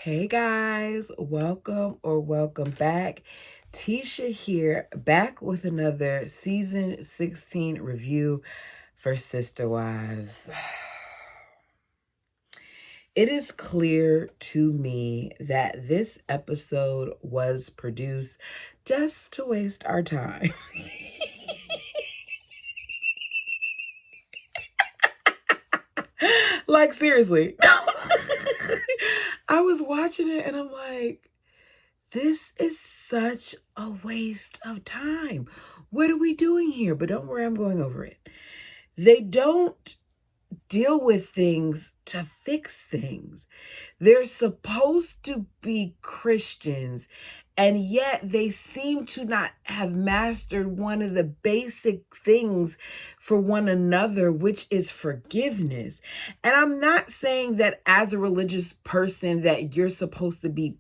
Hey guys, welcome back. Tisha here, back with another season 16 review for Sister Wives. It is clear to me that this episode was produced just to waste our time. Like, seriously. I was watching it and I'm like, this is such a waste of time. What are we doing here? But don't worry, I'm going over it. They don't deal with things to fix things. They're supposed to be Christians, and yet they seem to not have mastered one of the basic things for one another, which is forgiveness. And I'm not saying that as a religious person that you're supposed to be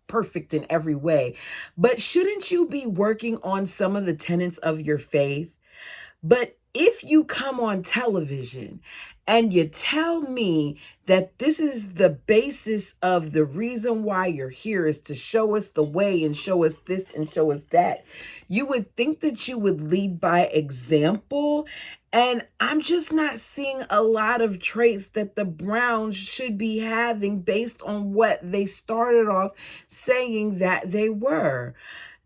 perfect in every way, but shouldn't you be working on some of the tenets of your faith? But if you come on television and you tell me that this is the basis of the reason why you're here is to show us the way and show us this and show us that, you would think that you would lead by example. And I'm just not seeing a lot of traits that the Browns should be having based on what they started off saying that they were.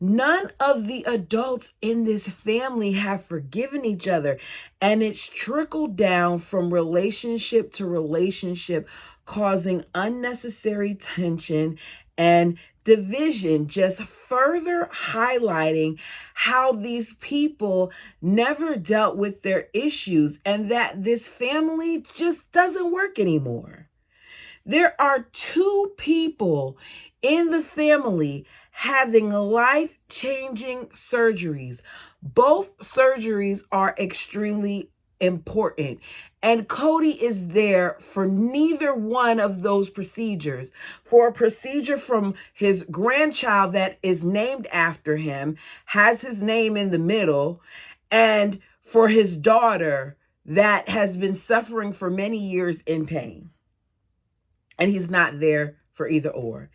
None of the adults in this family have forgiven each other, and it's trickled down from relationship to relationship, causing unnecessary tension and division, just further highlighting how these people never dealt with their issues and that this family just doesn't work anymore. There are two people in the family having life-changing surgeries. Both surgeries are extremely important. And Cody is there for neither one of those procedures. For a procedure from his grandchild that is named after him, has his name in the middle, and for his daughter that has been suffering for many years in pain. And he's not there for either or.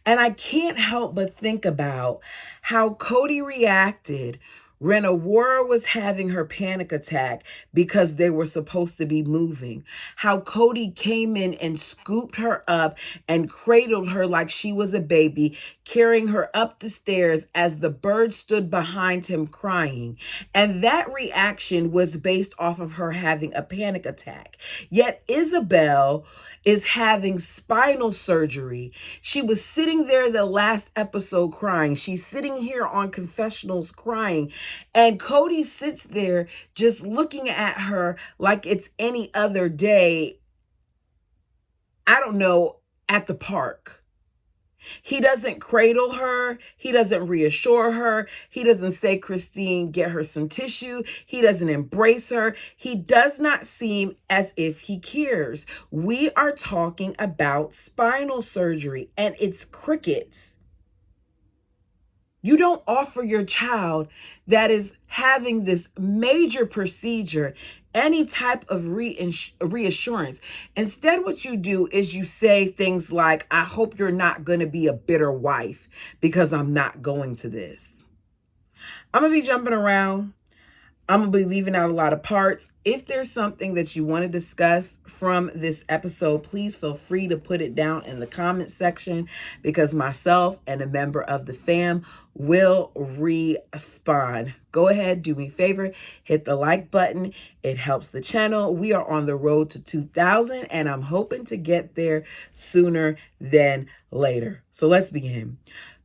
And I can't help but think about how Cody reacted when Aurora was having her panic attack because they were supposed to be moving. How Cody came in and scooped her up and cradled her like she was a baby, carrying her up the stairs as the bird stood behind him crying. And that reaction was based off of her having a panic attack. Yet Isabelle is having spinal surgery. She was sitting there the last episode crying. She's sitting here on confessionals crying. And Cody sits there just looking at her like it's any other day, I don't know, at the park. He doesn't cradle her. He doesn't reassure her. He doesn't say, Christine, get her some tissue. He doesn't embrace her. He does not seem as if he cares. We are talking about spinal surgery, and it's crickets. You don't offer your child that is having this major procedure any type of reassurance. Instead, what you do is you say things like, I hope you're not going to be a bitter wife because I'm not going to this. I'm going to be jumping around. I'm going to be leaving out a lot of parts. If there's something that you want to discuss from this episode, please feel free to put it down in the comment section because myself and a member of the fam will respond. Go ahead, do me a favor, hit the like button. It helps the channel. We are on the road to 2,000 and I'm hoping to get there sooner than later. So let's begin.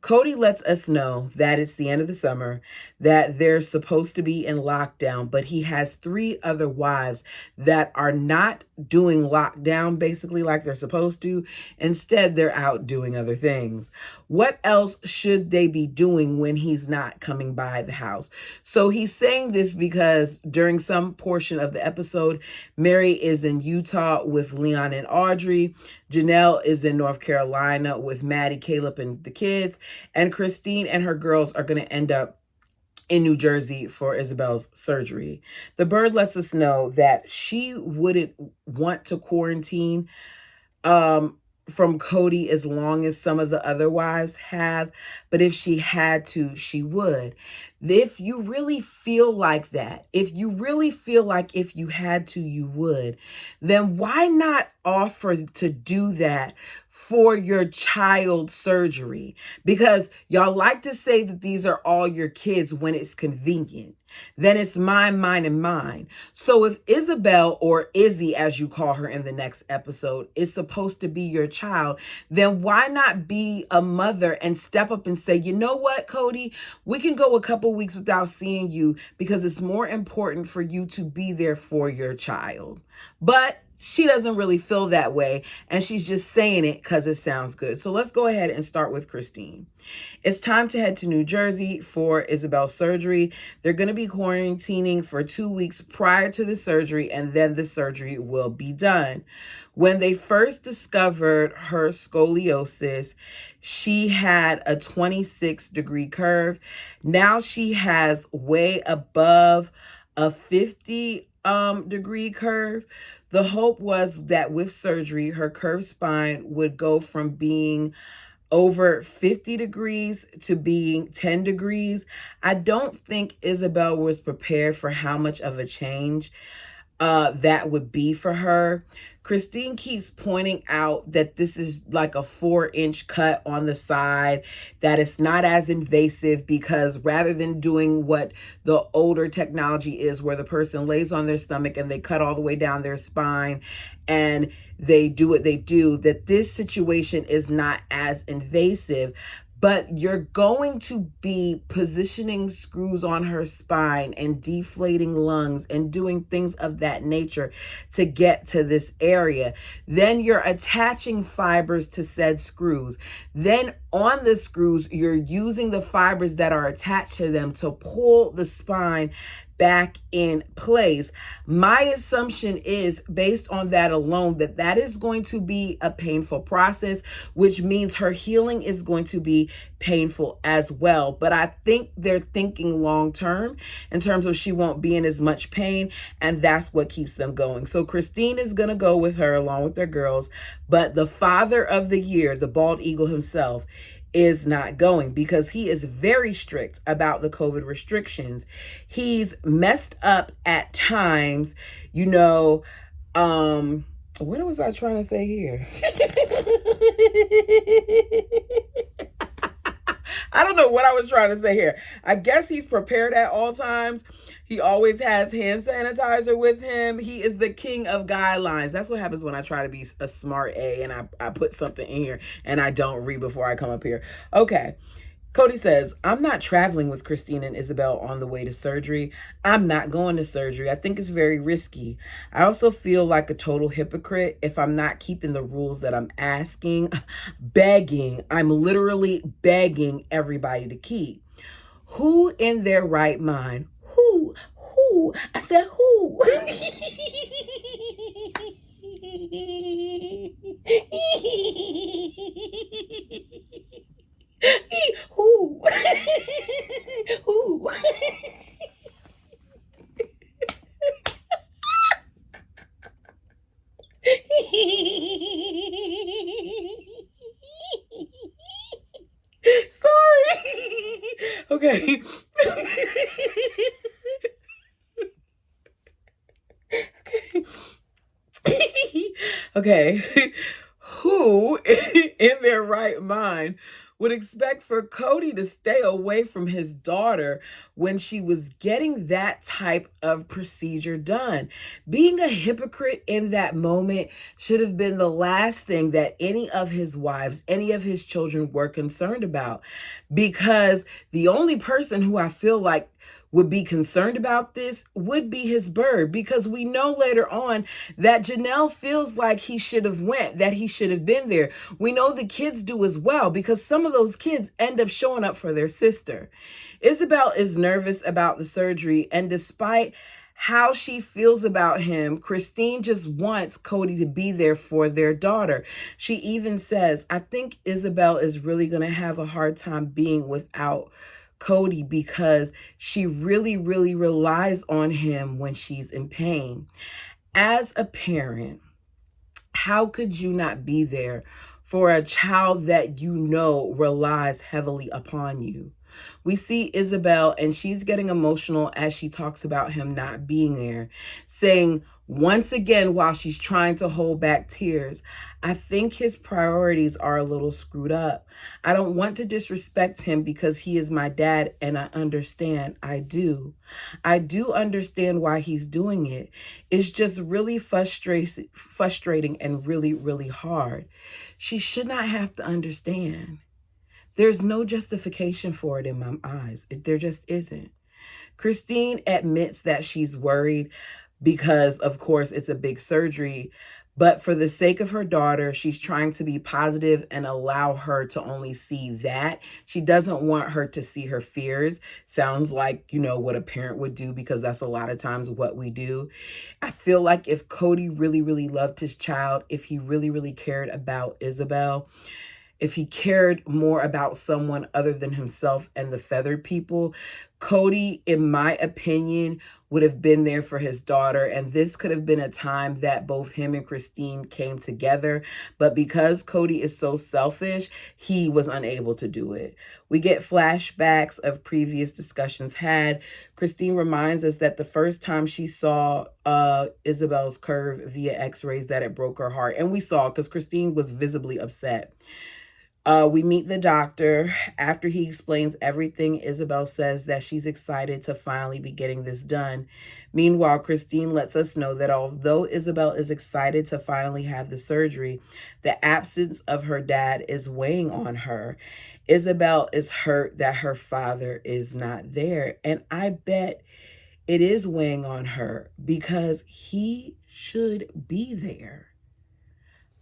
Cody lets us know that it's the end of the summer, that they're supposed to be in lockdown, but he has 3 other wives that are not doing lockdown basically like they're supposed to. Instead, they're out doing other things. What else should they be doing when he's not coming by the house? So he's saying this because during some portion of the episode, Meri is in Utah with Leon and Audrey. Janelle is in North Carolina with Maddie, Caleb, and the kids. And Christine and her girls are going to end up in New Jersey for Isabelle's surgery. The bird lets us know that she wouldn't want to quarantine from Cody as long as some of the other wives have, but if she had to, she would. If you really feel like that, if you really feel like if you had to, you would, then why not offer to do that for your child's surgery? Because y'all like to say that these are all your kids when it's convenient. Then it's mine, mine, and mine. So if Isabelle, or Izzy as you call her in the next episode, is supposed to be your child, then why not be a mother and step up and say, you know what, Cody, we can go a couple weeks without seeing you because it's more important for you to be there for your child. But she doesn't really feel that way, and she's just saying it because it sounds good. So let's go ahead and start with Christine. It's time to head to New Jersey for Isabel's surgery. They're going to be quarantining for 2 weeks prior to the surgery, and then the surgery will be done. When they first discovered her scoliosis, she had a 26-degree curve. Now she has way above a 50-degree curve. The hope was that with surgery, her curved spine would go from being over 50 degrees to being 10 degrees. I don't think Isabelle was prepared for how much of a change that would be for her. Christine keeps pointing out that this is like a 4-inch cut on the side, that it's not as invasive because rather than doing what the older technology is where the person lays on their stomach and they cut all the way down their spine and they do what they do, that this situation is not as invasive. But you're going to be positioning screws on her spine and deflating lungs and doing things of that nature to get to this area. Then you're attaching fibers to said screws. Then on the screws, you're using the fibers that are attached to them to pull the spine back in place. My assumption is, based on that alone, that that is going to be a painful process, which means her healing is going to be painful as well. But I think they're thinking long term in terms of she won't be in as much pain, and that's what keeps them going. So Christine is going to go with her along with their girls, but the father of the year, the bald eagle himself, is not going because he is very strict about the COVID restrictions. He's messed up at times, you know. What was I trying to say here? I don't know what I was trying to say here. I guess he's prepared at all times. He always has hand sanitizer with him. He is the king of guidelines. That's what happens when I try to be a smart A and I put something in here and I don't read before I come up here. Okay. Cody says, I'm not traveling with Christine and Isabelle on the way to surgery. I'm not going to surgery. I think it's very risky. I also feel like a total hypocrite if I'm not keeping the rules that I'm begging. I'm literally begging everybody to keep. Who in their right mind? Who? I said who? Who? Who? Sorry. Okay. Okay. Who in their right mind would expect for Cody to stay away from his daughter when she was getting that type of procedure done? Being a hypocrite in that moment should have been the last thing that any of his wives, any of his children were concerned about, because the only person who I feel like would be concerned about this would be his bird, because we know later on that Janelle feels like he should have went, that he should have been there. We know the kids do as well, because some of those kids end up showing up for their sister. Isabelle is nervous about the surgery, and despite how she feels about him, Christine just wants Cody to be there for their daughter. She even says, I think Isabelle is really going to have a hard time being without Cody because she really, really relies on him when she's in pain. As a parent, how could you not be there for a child that you know relies heavily upon you. We see Isabelle, and she's getting emotional as she talks about him not being there, saying once again while she's trying to hold back tears, I think his priorities are a little screwed up. I don't want to disrespect him because he is my dad, and I understand. I do. I do understand why he's doing it. It's just really frustrating and really, really hard. She should not have to understand. There's no justification for it in my eyes. There just isn't. Christine admits that she's worried because, of course, it's a big surgery. But for the sake of her daughter, she's trying to be positive and allow her to only see that. She doesn't want her to see her fears. Sounds like, what a parent would do, because that's a lot of times what we do. I feel like if Cody really, really loved his child, if he really, really cared about Isabelle, if he cared more about someone other than himself and the feathered people, Cody, in my opinion, would have been there for his daughter. And this could have been a time that both him and Christine came together. But because Cody is so selfish, he was unable to do it. We get flashbacks of previous discussions had. Christine reminds us that the first time she saw Isabelle's curve via x-rays, that it broke her heart. And we saw, because Christine was visibly upset. We meet the doctor. After he explains everything, Isabelle says that she's excited to finally be getting this done. Meanwhile, Christine lets us know that although Isabelle is excited to finally have the surgery, the absence of her dad is weighing on her. Isabelle is hurt that her father is not there. And I bet it is weighing on her because he should be there.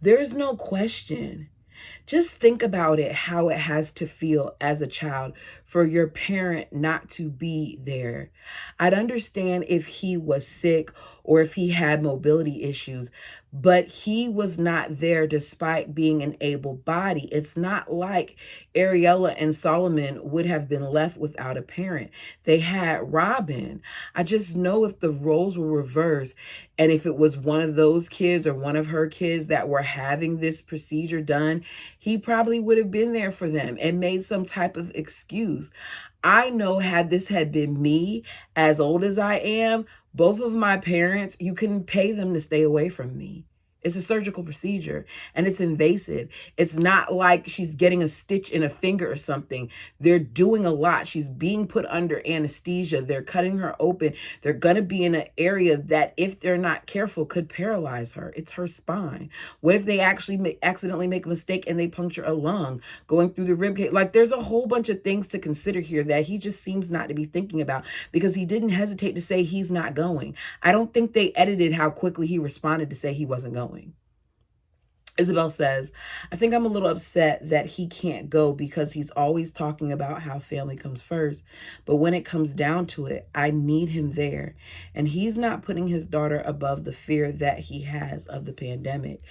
There's no question. Just think about it, how it has to feel as a child for your parent not to be there. I'd understand if he was sick or if he had mobility issues, but he was not there despite being an able body. It's not like Ariella and Solomon would have been left without a parent. They had Robin. I just know if the roles were reversed and if it was one of those kids or one of her kids that were having this procedure done, he probably would have been there for them and made some type of excuse. I know had this had been me, as old as I am, both of my parents, you couldn't pay them to stay away from me. It's a surgical procedure and it's invasive. It's not like she's getting a stitch in a finger or something. They're doing a lot. She's being put under anesthesia. They're cutting her open. They're going to be in an area that, if they're not careful, could paralyze her. It's her spine. What if they actually accidentally make a mistake and they puncture a lung going through the rib cage? Like, there's a whole bunch of things to consider here that he just seems not to be thinking about, because he didn't hesitate to say he's not going. I don't think they edited how quickly he responded to say he wasn't going. Isabelle says, I think I'm a little upset that he can't go because he's always talking about how family comes first. But when it comes down to it, I need him there. And he's not putting his daughter above the fear that he has of the pandemic.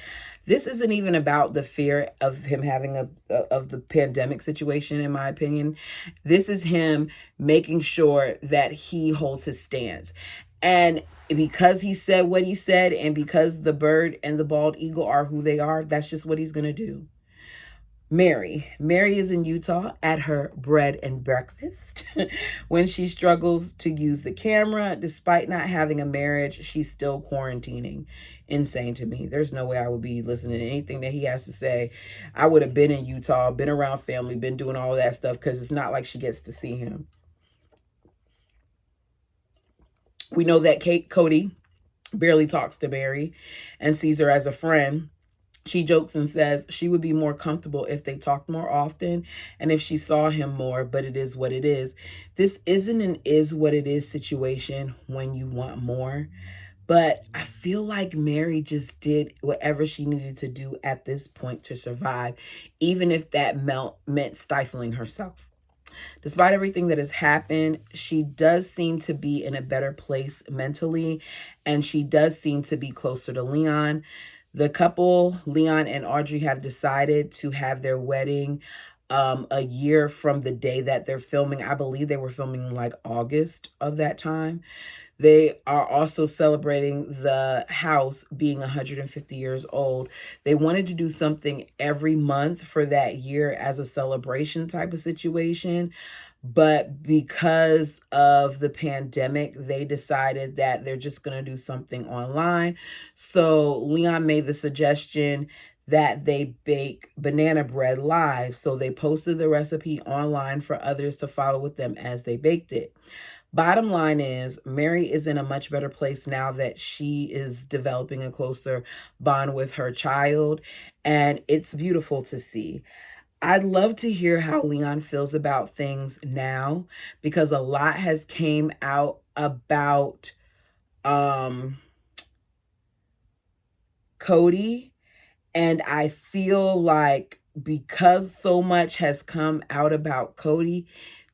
This isn't even about the fear of him having of the pandemic situation, in my opinion. This is him making sure that he holds his stance. And because he said what he said, and because the bird and the bald eagle are who they are, that's just what he's going to do. Meri is in Utah at her bread and breakfast. When she struggles to use the camera, despite not having a marriage, she's still quarantining. Insane to me. There's no way I would be listening to anything that he has to say. I would have been in Utah, been around family, been doing all that stuff, because it's not like she gets to see him. We know that Cody barely talks to Meri and sees her as a friend. She jokes and says she would be more comfortable if they talked more often and if she saw him more, but it is what it is. This isn't an is what it is situation when you want more. But I feel like Meri just did whatever she needed to do at this point to survive, even if that meant stifling herself. Despite everything that has happened, she does seem to be in a better place mentally, and she does seem to be closer to Leon. The couple, Leon and Audrey, have decided to have their wedding a year from the day that they're filming. I believe they were filming in like August of that time. They are also celebrating the house being 150 years old. They wanted to do something every month for that year as a celebration type of situation. But because of the pandemic, they decided that they're just going to do something online. So Leon made the suggestion that they bake banana bread live. So they posted the recipe online for others to follow with them as they baked it. Bottom line is, Meri is in a much better place now that she is developing a closer bond with her child, and it's beautiful to see. I'd love to hear how Leon feels about things now, because a lot has came out about Cody, and I feel like because so much has come out about Cody,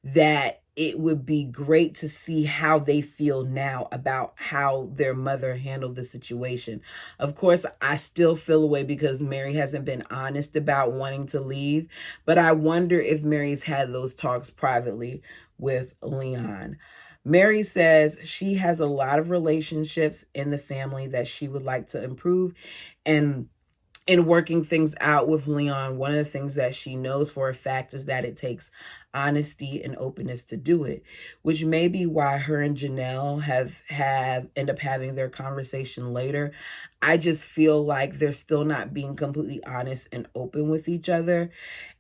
that it would be great to see how they feel now about how their mother handled the situation. Of course, I still feel away because Meri hasn't been honest about wanting to leave, but I wonder if Meri's had those talks privately with Leon. Meri says she has a lot of relationships in the family that she would like to improve, and in working things out with Leon, one of the things that she knows for a fact is that it takes honesty and openness to do it, which may be why her and Janelle have end up having their conversation later. I just feel like they're still not being completely honest and open with each other.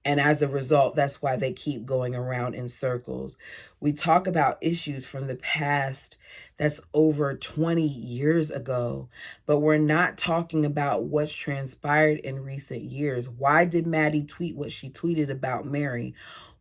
And as a result, that's why they keep going around in circles. We talk about issues from the past that's over 20 years ago, but we're not talking about what's transpired in recent years. Why did Maddie tweet what she tweeted about Meri?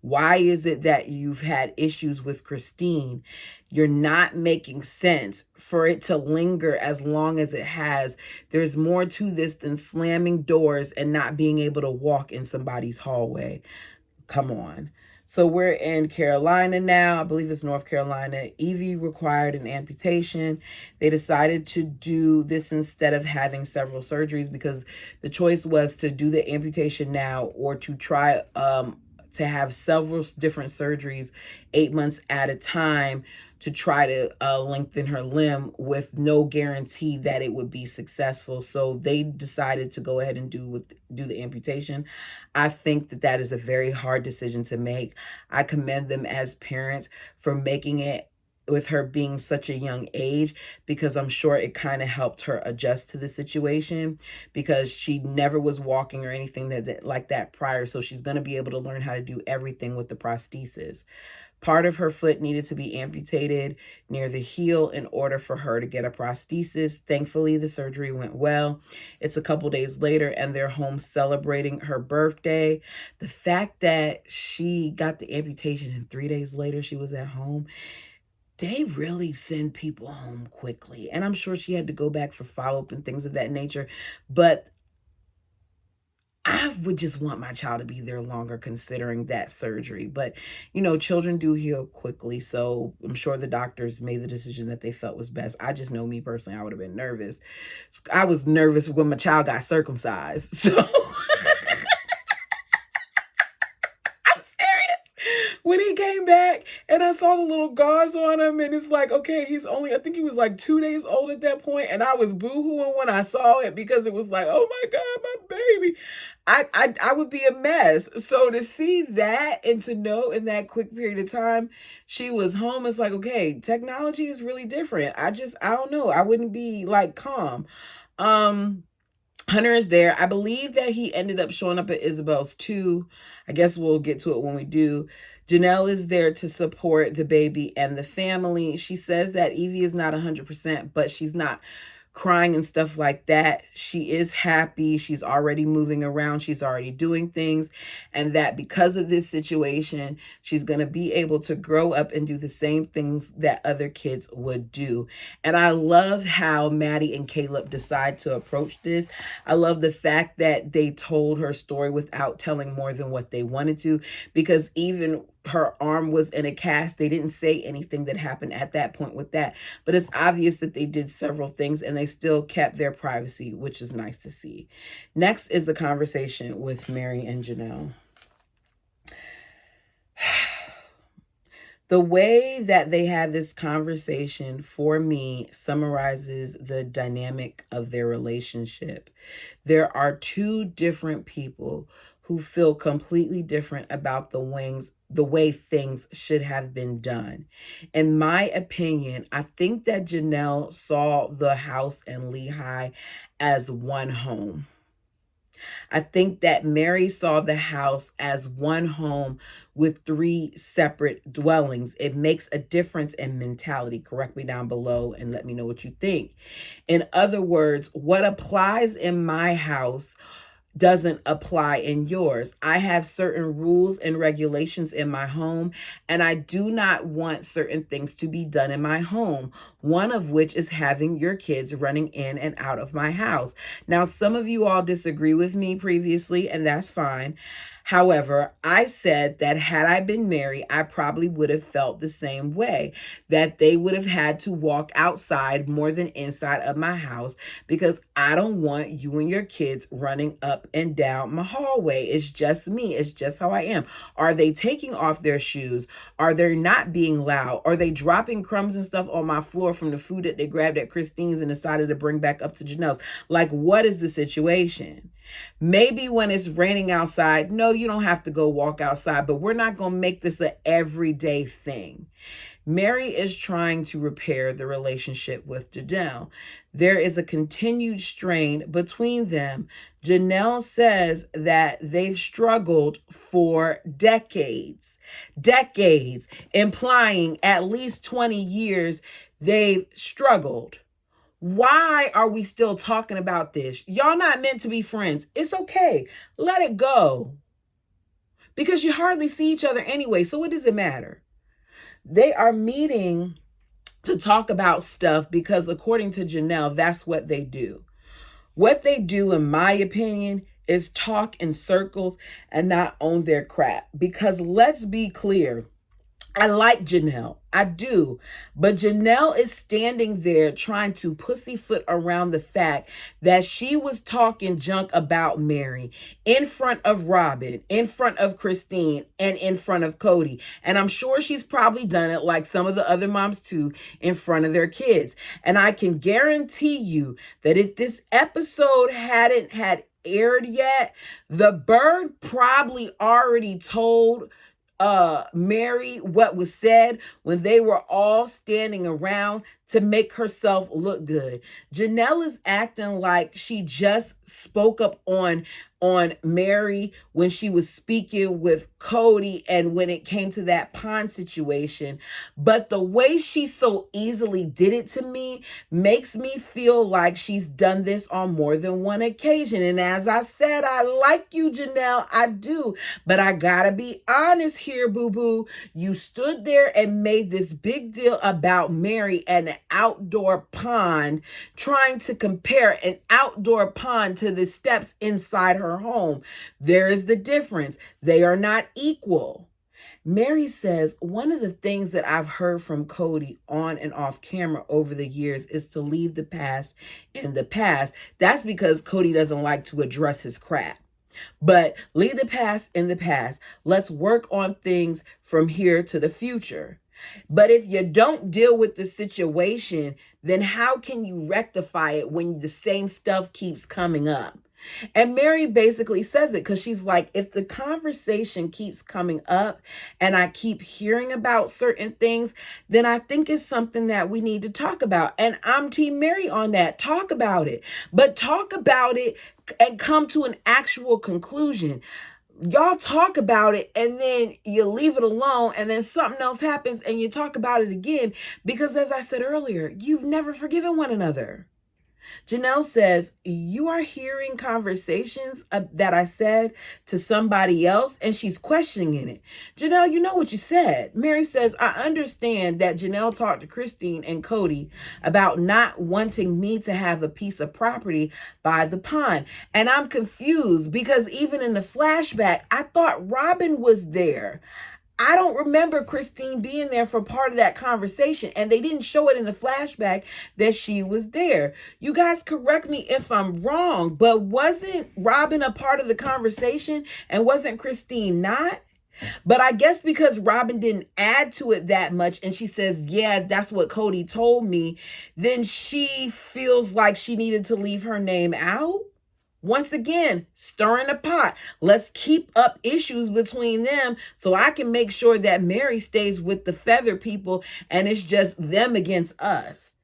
Why is it that you've had issues with Christine? You're not making sense for it to linger as long as it has. There's more to this than slamming doors and not being able to walk in somebody's hallway. Come on. So we're in Carolina now. I believe it's North Carolina. Eevee required an amputation. They decided to do this instead of having several surgeries because the choice was to do the amputation now or to try to have several different surgeries 8 months at a time to try to lengthen her limb with no guarantee that it would be successful. So they decided to go ahead and do the amputation. I think that is a very hard decision to make. I commend them as parents for making it with her being such a young age, because I'm sure it kind of helped her adjust to the situation, because she never was walking or anything like that prior. So she's going to be able to learn how to do everything with the prosthesis. Part of her foot needed to be amputated near the heel in order for her to get a prosthesis. Thankfully, the surgery went well. It's a couple days later and they're home celebrating her birthday. The fact that she got the amputation and 3 days later she was at home, they really send people home quickly. And I'm sure she had to go back for follow-up and things of that nature. But I would just want my child to be there longer considering that surgery. But, you know, children do heal quickly. So I'm sure the doctors made the decision that they felt was best. I just know me personally, I would have been nervous. I was nervous when my child got circumcised. So when he came back and I saw the little gauze on him, and it's like, okay, he's only, I think he was like 2 days old at that point, and I was boo-hooing when I saw it because it was like, oh my God, my baby. I would be a mess. So to see that and to know in that quick period of time she was home, it's like, okay, technology is really different. I don't know. I wouldn't be like calm. Hunter is there. I believe that he ended up showing up at Isabelle's too. I guess we'll get to it when we do. Janelle is there to support the baby and the family. She says that Eevee is not 100%, but she's not crying and stuff like that. She is happy. She's already moving around. She's already doing things. And that because of this situation, she's going to be able to grow up and do the same things that other kids would do. And I love how Maddie and Caleb decide to approach this. I love the fact that they told her story without telling more than what they wanted to, because even her arm was in a cast. They didn't say anything that happened at that point with that, but it's obvious that they did several things and they still kept their privacy, which is nice to see. Next is the conversation with Meri and Janelle. The way that they had this conversation, for me, summarizes the dynamic of their relationship. There are two different people who feel completely different about the way things should have been done. In my opinion, I think that Janelle saw the house in Lehigh as one home. I think that Meri saw the house as one home with three separate dwellings. It makes a difference in mentality. Correct me down below and let me know what you think. In other words, what applies in my house doesn't apply in yours. I have certain rules and regulations in my home, and I do not want certain things to be done in my home, one of which is having your kids running in and out of my house. Now, some of you all disagree with me previously, and that's fine. However, I said that had I been Meri, I probably would have felt the same way, that they would have had to walk outside more than inside of my house because I don't want you and your kids running up and down my hallway. It's just me. It's just how I am. Are they taking off their shoes? Are they not being loud? Are they dropping crumbs and stuff on my floor from the food that they grabbed at Christine's and decided to bring back up to Janelle's? Like, what is the situation? Maybe when it's raining outside, no, you don't have to go walk outside, but we're not going to make this an everyday thing. Meri is trying to repair the relationship with Janelle. There is a continued strain between them. Janelle says that they've struggled for decades, implying at least 20 years they've struggled. Why are we still talking about this? Y'all not meant to be friends. It's okay. Let it go. Because you hardly see each other anyway, so what does it matter? They are meeting to talk about stuff because according to Janelle, that's what they do. What they do, in my opinion, is talk in circles and not own their crap. Because let's be clear, I like Janelle. I do. But Janelle is standing there trying to pussyfoot around the fact that she was talking junk about Meri in front of Robin, in front of Christine, and in front of Cody. And I'm sure she's probably done it like some of the other moms too, in front of their kids. And I can guarantee you that if this episode hadn't had aired yet, the bird probably already told Meri what was said when they were all standing around to make herself look good. Janelle is acting like she just spoke up on Meri when she was speaking with Cody and when it came to that pond situation. But the way she so easily did it to me makes me feel like she's done this on more than one occasion. And as I said, I like you, Janelle. I do. But I gotta be honest here, boo-boo. You stood there and made this big deal about Meri and an outdoor pond, trying to compare an outdoor pond to the steps inside her home. There is the difference. They are not equal. Meri says, one of the things that I've heard from Cody on and off camera over the years is to leave the past in the past. That's because Cody doesn't like to address his crap. But leave the past in the past. Let's work on things from here to the future. But if you don't deal with the situation, then how can you rectify it when the same stuff keeps coming up? And Meri basically says it because she's like, if the conversation keeps coming up and I keep hearing about certain things, then I think it's something that we need to talk about. And I'm Team Meri on that. Talk about it. But talk about it and come to an actual conclusion. Y'all talk about it and then you leave it alone and then something else happens and you talk about it again because, as I said earlier, you've never forgiven one another. Janelle says, you are hearing conversations that I said to somebody else, and she's questioning it. Janelle, you know what you said. Meri says, I understand that Janelle talked to Christine and Cody about not wanting me to have a piece of property by the pond. And I'm confused because even in the flashback, I thought Robin was there. I don't remember Christine being there for part of that conversation, and they didn't show it in the flashback that she was there. You guys correct me if I'm wrong, but wasn't Robin a part of the conversation and wasn't Christine not? But I guess because Robin didn't add to it that much, and she says, yeah, that's what Cody told me, then she feels like she needed to leave her name out. Once again, stirring the pot. Let's keep up issues between them so I can make sure that Meri stays with the feather people and it's just them against us.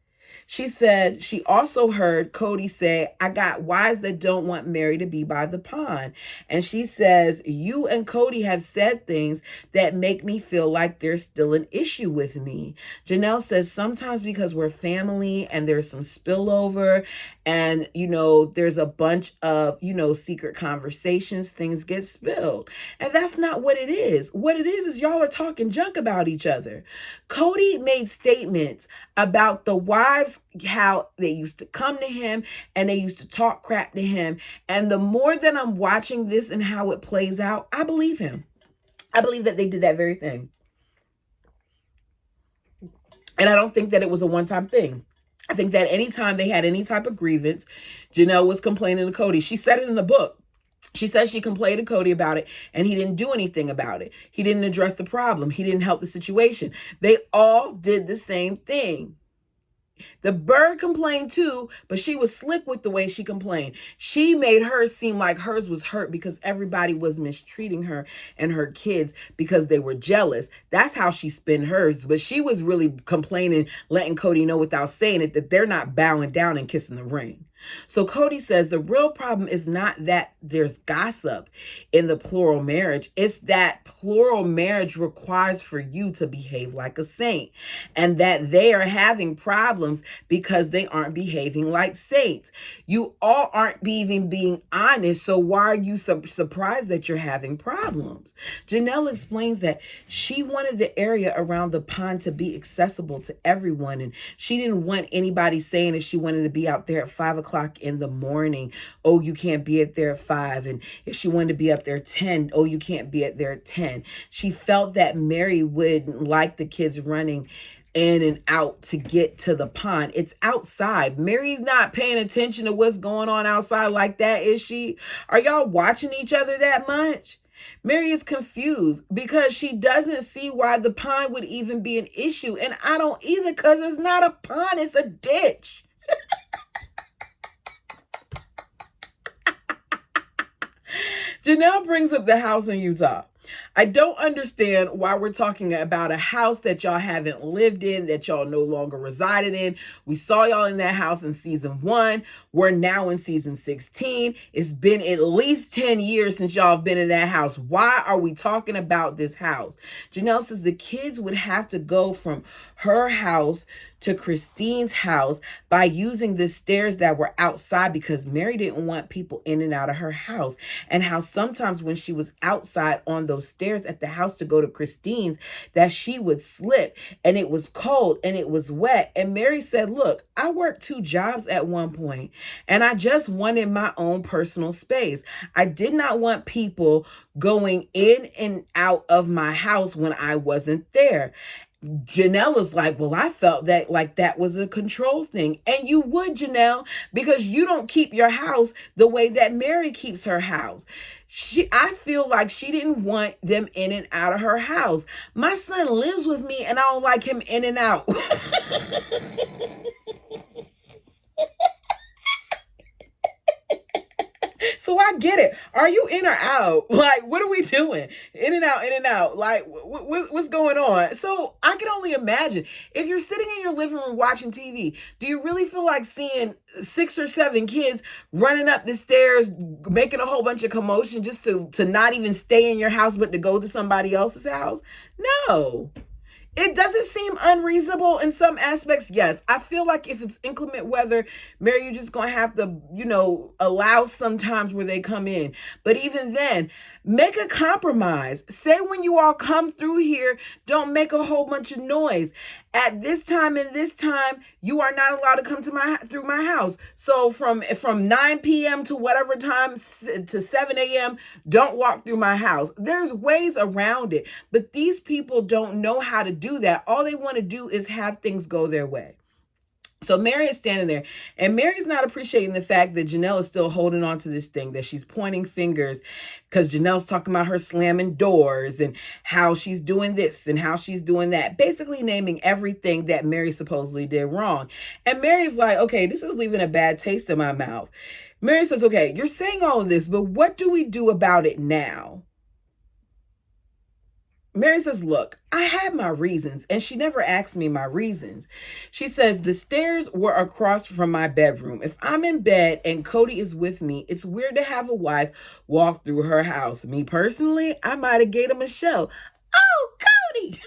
She said she also heard Cody say, I got wives that don't want Meri to be by the pond. And she says, you and Cody have said things that make me feel like there's still an issue with me. Janelle says, sometimes because we're family and there's some spillover and, there's a bunch of, secret conversations, things get spilled. And that's not what it is. What it is y'all are talking junk about each other. Cody made statements about the wives, how they used to come to him and they used to talk crap to him. And the more that I'm watching this and how it plays out, I believe him. I believe that they did that very thing. And I don't think that it was a one-time thing. I think that anytime they had any type of grievance, Janelle was complaining to Cody. She said it in the book. She said she complained to Cody about it and he didn't do anything about it. He didn't address the problem. He didn't help the situation. They all did the same thing. The bird complained too, but she was slick with the way she complained. She made hers seem like hers was hurt because everybody was mistreating her and her kids because they were jealous. That's how she spun hers. But she was really complaining, letting Cody know without saying it, that they're not bowing down and kissing the ring. So Cody says the real problem is not that there's gossip in the plural marriage. It's that plural marriage requires for you to behave like a saint and that they are having problems because they aren't behaving like saints. You all aren't even being honest. So why are you surprised that you're having problems? Janelle explains that she wanted the area around the pond to be accessible to everyone. And she didn't want anybody saying if she wanted to be out there at 5 o'clock in the morning, oh, you can't be at there at 5. And if she wanted to be up there at 10, oh, you can't be at there at 10. She felt that Meri wouldn't like the kids running in and out to get to the pond. It's outside. Meri's not paying attention to what's going on outside like that, is she? Are y'all watching each other that much? Meri is confused because she doesn't see why the pond would even be an issue. And I don't either, because it's not a pond, it's a ditch. Janelle brings up the house in Utah. I don't understand why we're talking about a house that y'all haven't lived in, that y'all no longer resided in. We saw y'all in that house in season 1. We're now in season 16. It's been at least 10 years since y'all have been in that house. Why are we talking about this house? Janelle says the kids would have to go from her house to Christine's house by using the stairs that were outside because Meri didn't want people in and out of her house. And how sometimes when she was outside on those stairs at the house to go to Christine's, that she would slip and it was cold and it was wet. And Meri said, look, I worked 2 jobs at one point and I just wanted my own personal space. I did not want people going in and out of my house when I wasn't there. Janelle was like, well, I felt that like that was a control thing. And you would, Janelle, because you don't keep your house the way that Meri keeps her house. I feel like she didn't want them in and out of her house. My son lives with me and I don't like him in and out. So I get it. Are you in or out? Like, what are we doing? In and out, in and out. Like, what's going on? So I can only imagine if you're sitting in your living room watching TV, do you really feel like seeing 6 or 7 kids running up the stairs, making a whole bunch of commotion just to not even stay in your house, but to go to somebody else's house? No. It doesn't seem unreasonable in some aspects. Yes, I feel like if it's inclement weather, Meri, you're just going to have to, allow sometimes where they come in. But even then, make a compromise. Say when you all come through here, don't make a whole bunch of noise. At this time and this time, you are not allowed to come through my house. So from 9 p.m. to whatever time to 7 a.m., don't walk through my house. There's ways around it, but these people don't know how to do that. All they want to do is have things go their way. So Meri is standing there, and Meri's not appreciating the fact that Janelle is still holding on to this thing, that she's pointing fingers because Janelle's talking about her slamming doors and how she's doing this and how she's doing that, basically naming everything that Meri supposedly did wrong. And Meri's like, okay, this is leaving a bad taste in my mouth. Meri says, okay, you're saying all of this, but what do we do about it now? Meri says, look, I had my reasons, and she never asked me my reasons. She says, the stairs were across from my bedroom. If I'm in bed and Cody is with me, it's weird to have a wife walk through her house. Me personally, I might have gave him a show. Oh, Cody!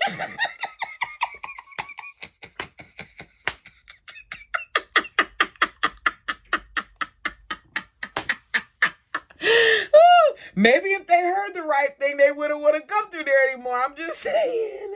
Maybe if they heard the right thing, they wouldn't want to come through there anymore. I'm just saying.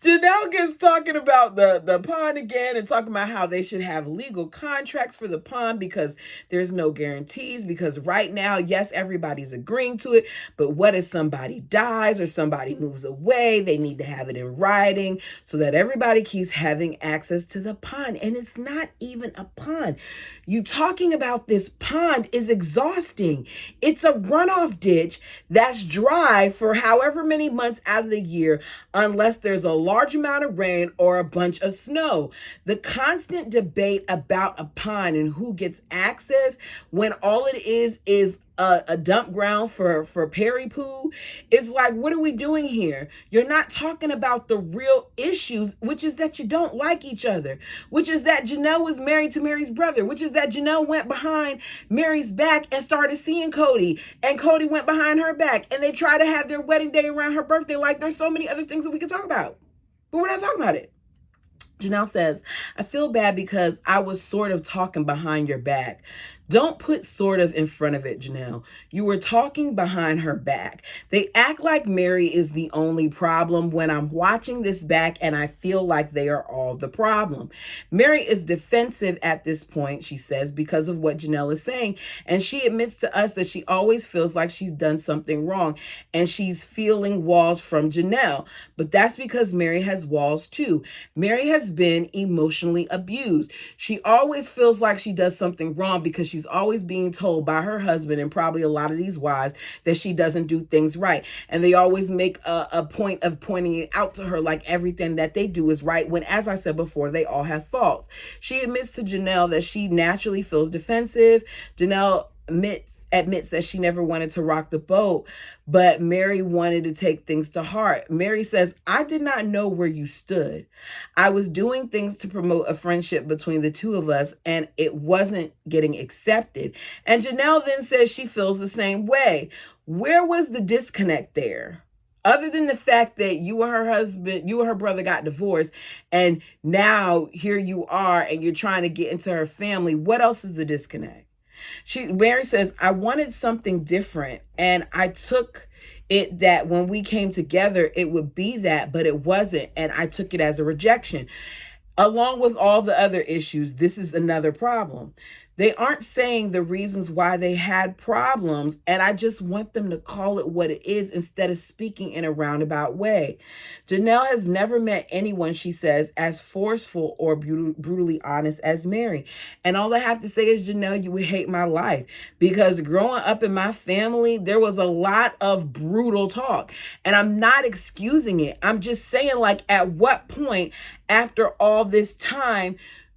Janelle gets talking about the pond again and talking about how they should have legal contracts for the pond because there's no guarantees. Because right now, yes, everybody's agreeing to it. But what if somebody dies or somebody moves away? They need to have it in writing so that everybody keeps having access to the pond. And it's not even a pond. You talking about this pond is exhausting. It's a runoff ditch that's dry for however many months out of the year, unless there's a large amount of rain or a bunch of snow. The constant debate about a pond and who gets access when all it is a dump ground for Perry poo is like, what are we doing here? You're not talking about the real issues, which is that you don't like each other, which is that Janelle was married to Meri's brother, which is that Janelle went behind Meri's back and started seeing Cody, and Cody went behind her back, and they try to have their wedding day around her birthday. Like, there's so many other things that we could talk about, but we're not talking about it. Janelle says, I feel bad because I was sort of talking behind your back. Don't put sort of in front of it, Janelle. You were talking behind her back. They act like Meri is the only problem when I'm watching this back and I feel like they are all the problem. Meri is defensive at this point, she says, because of what Janelle is saying. And she admits to us that she always feels like she's done something wrong and she's feeling walls from Janelle. But that's because Meri has walls too. Meri has been emotionally abused. She always feels like she does something wrong because she's always being told by her husband and probably a lot of these wives that she doesn't do things right. And they always make a point of pointing it out to her like everything that they do is right, when, as I said before, they all have faults. She admits to Janelle that she naturally feels defensive. Janelle admits that she never wanted to rock the boat, but Meri wanted to take things to heart. Meri says, I did not know where you stood. I was doing things to promote a friendship between the two of us, and it wasn't getting accepted. And Janelle then says she feels the same way. Where was the disconnect there? Other than the fact that you and her brother got divorced, and now here you are and you're trying to get into her family, what else is the disconnect? Meri says, I wanted something different, and I took it that when we came together, it would be that, but it wasn't, and I took it as a rejection. Along with all the other issues, this is another problem. They aren't saying the reasons why they had problems, and I just want them to call it what it is instead of speaking in a roundabout way. Janelle has never met anyone, she says, as forceful or brutally honest as Meri. And all I have to say is, Janelle, you would hate my life, because growing up in my family, there was a lot of brutal talk, and I'm not excusing it. I'm just saying, like, at what point after all this time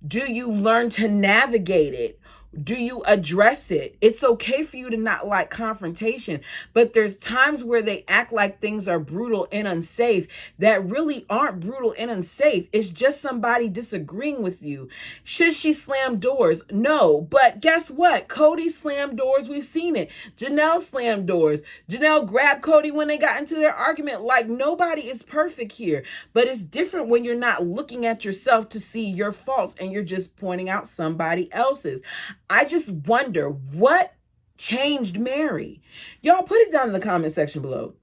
do you learn to navigate it? Do you address it? It's okay for you to not like confrontation, but there's times where they act like things are brutal and unsafe that really aren't brutal and unsafe. It's just somebody disagreeing with you. Should she slam doors? No, but guess what? Cody slammed doors. We've seen it. Janelle slammed doors. Janelle grabbed Cody when they got into their argument. Like, nobody is perfect here, but it's different when you're not looking at yourself to see your faults and you're just pointing out somebody else's. I just wonder what changed Meri. Y'all put it down in the comment section below.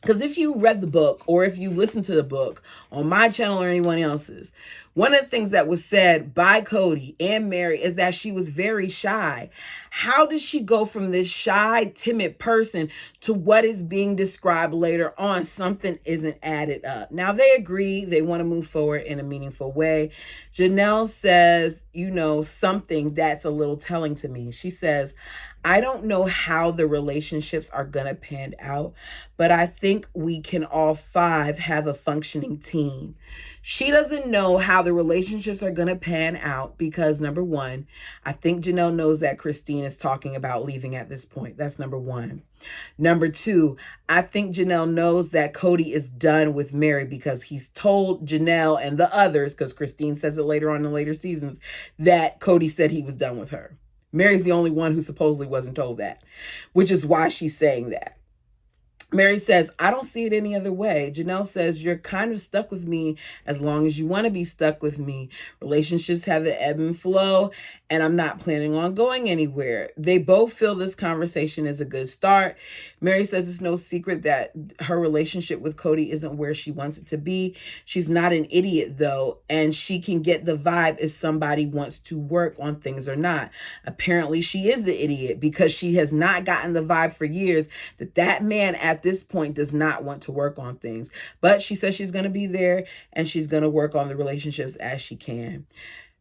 Because if you read the book or if you listen to the book on my channel or anyone else's, One of the things that was said by Cody and Meri is that she was very shy. How did she go from this shy, timid person to what is being described later on? Something isn't added up. Now, they agree. They want to move forward in a meaningful way. Janelle says, something that's a little telling to me. She says, I don't know how the relationships are going to pan out, but I think we can all 5 have a functioning team. She doesn't know how the relationships are going to pan out because, number one, I think Janelle knows that Christine is talking about leaving at this point. That's number one. Number two, I think Janelle knows that Cody is done with Meri because he's told Janelle and the others, because Christine says it later on in later seasons, that Cody said he was done with her. Meri's the only one who supposedly wasn't told that, which is why she's saying that. Meri says, I don't see it any other way. Janelle says, you're kind of stuck with me as long as you want to be stuck with me. Relationships have the ebb and flow, and I'm not planning on going anywhere. They both feel this conversation is a good start. Meri says it's no secret that her relationship with Cody isn't where she wants it to be. She's not an idiot, though, and she can get the vibe if somebody wants to work on things or not. Apparently, she is the idiot because she has not gotten the vibe for years that man at this point does not want to work on things. But she says she's going to be there and she's going to work on the relationships as she can.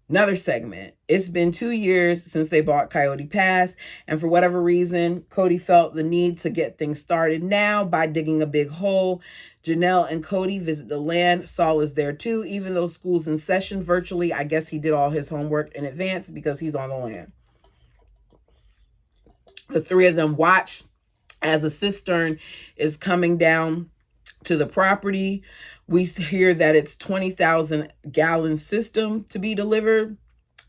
Another segment. It's been 2 years since they bought Coyote Pass, and for whatever reason, Cody felt the need to get things started now by digging a big hole. Janelle and Cody visit the land. Saul is there too, even though school's in session virtually. I guess he did all his homework in advance because he's on the land. The 3 of them watch as a cistern is coming down to the property. We hear that it's 20,000 gallon system to be delivered.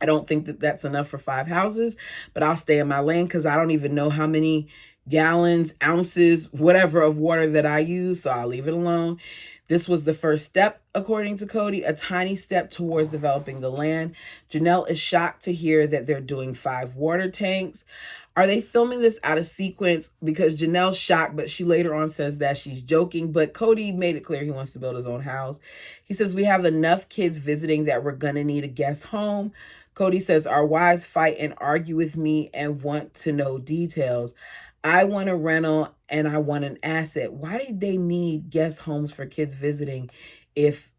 I don't think that that's enough for 5 houses, but I'll stay in my lane because I don't even know how many gallons, ounces, whatever of water that I use, so I'll leave it alone. This was the first step, according to Cody, a tiny step towards developing the land. Janelle is shocked to hear that they're doing 5 water tanks. Are they filming this out of sequence? Because Janelle's shocked, but she later on says that she's joking. But Cody made it clear he wants to build his own house. He says, we have enough kids visiting that we're going to need a guest home. Cody says, our wives fight and argue with me and want to know details. I want a rental and I want an asset. Why did they need guest homes for kids visiting if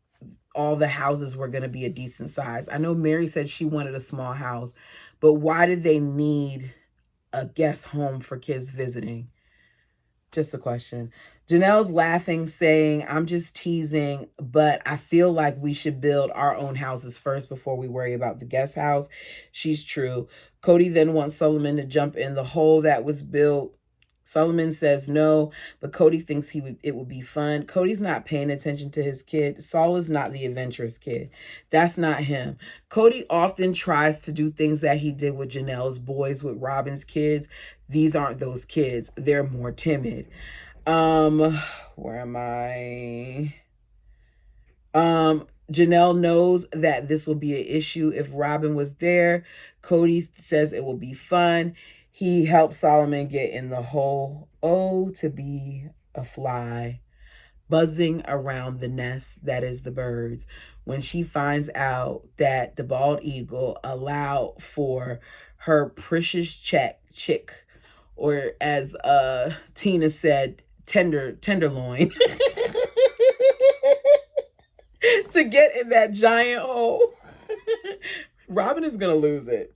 all the houses were going to be a decent size? I know Meri said she wanted a small house, but why did they need a guest home for kids visiting? Just a question. Janelle's laughing, saying, I'm just teasing, but I feel like we should build our own houses first before we worry about the guest house. She's true. Cody then wants Solomon to jump in the hole that was built. Solomon says no, but Cody thinks it would be fun. Cody's not paying attention to his kid. Saul is not the adventurous kid. That's not him. Cody often tries to do things that he did with Janelle's boys, with Robin's kids. These aren't those kids. They're more timid. Where am I? Janelle knows that this will be an issue if Robin was there. Cody says it will be fun. He helps Solomon get in the hole. Oh, to be a fly buzzing around the nest that is the birds. When she finds out that the bald eagle allowed for her precious chick, or as Tina said, tenderloin, to get in that giant hole, Robin is going to lose it.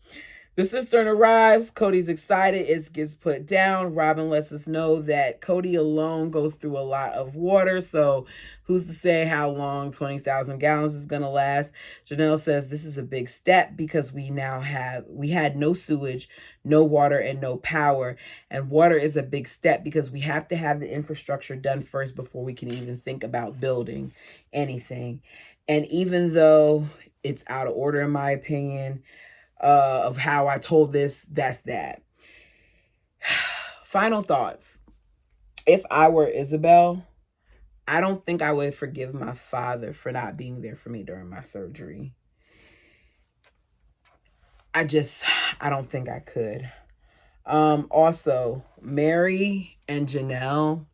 The cistern arrives. Cody's excited. It gets put down. Robin lets us know that Cody alone goes through a lot of water. So who's to say how long 20,000 gallons is going to last? Janelle says this is a big step because we had no sewage, no water, and no power. And water is a big step because we have to have the infrastructure done first before we can even think about building anything. And even though it's out of order, in my opinion, of how I told this, that's that. Final thoughts. If I were Isabelle, I don't think I would forgive my father for not being there for me during my surgery. I don't think I could. Also, Meri and Janelle,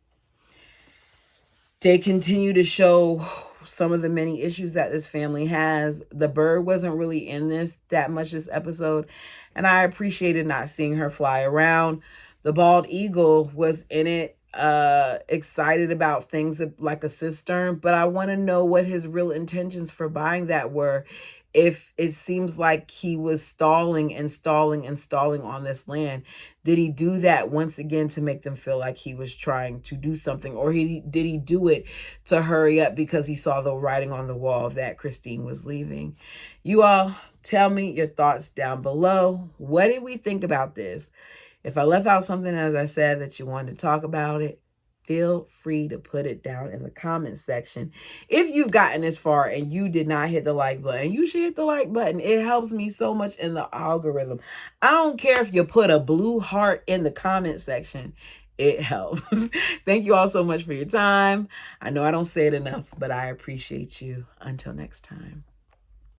they continue to show some of the many issues that this family has. The bird wasn't really in this that much this episode, and I appreciated not seeing her fly around. The bald eagle was in it, excited about things like a cistern, but I want to know what his real intentions for buying that were. If it seems like he was stalling and stalling and stalling on this land, did he do that once again to make them feel like he was trying to do something, or did he do it to hurry up because he saw the writing on the wall that Christine was leaving? You all tell me your thoughts down below. What did we think about this? If I left out something, as I said, that you wanted to talk about it, feel free to put it down in the comment section. If you've gotten this far and you did not hit the like button, you should hit the like button. It helps me so much in the algorithm. I don't care if you put a blue heart in the comment section. It helps. Thank you all so much for your time. I know I don't say it enough, but I appreciate you. Until next time.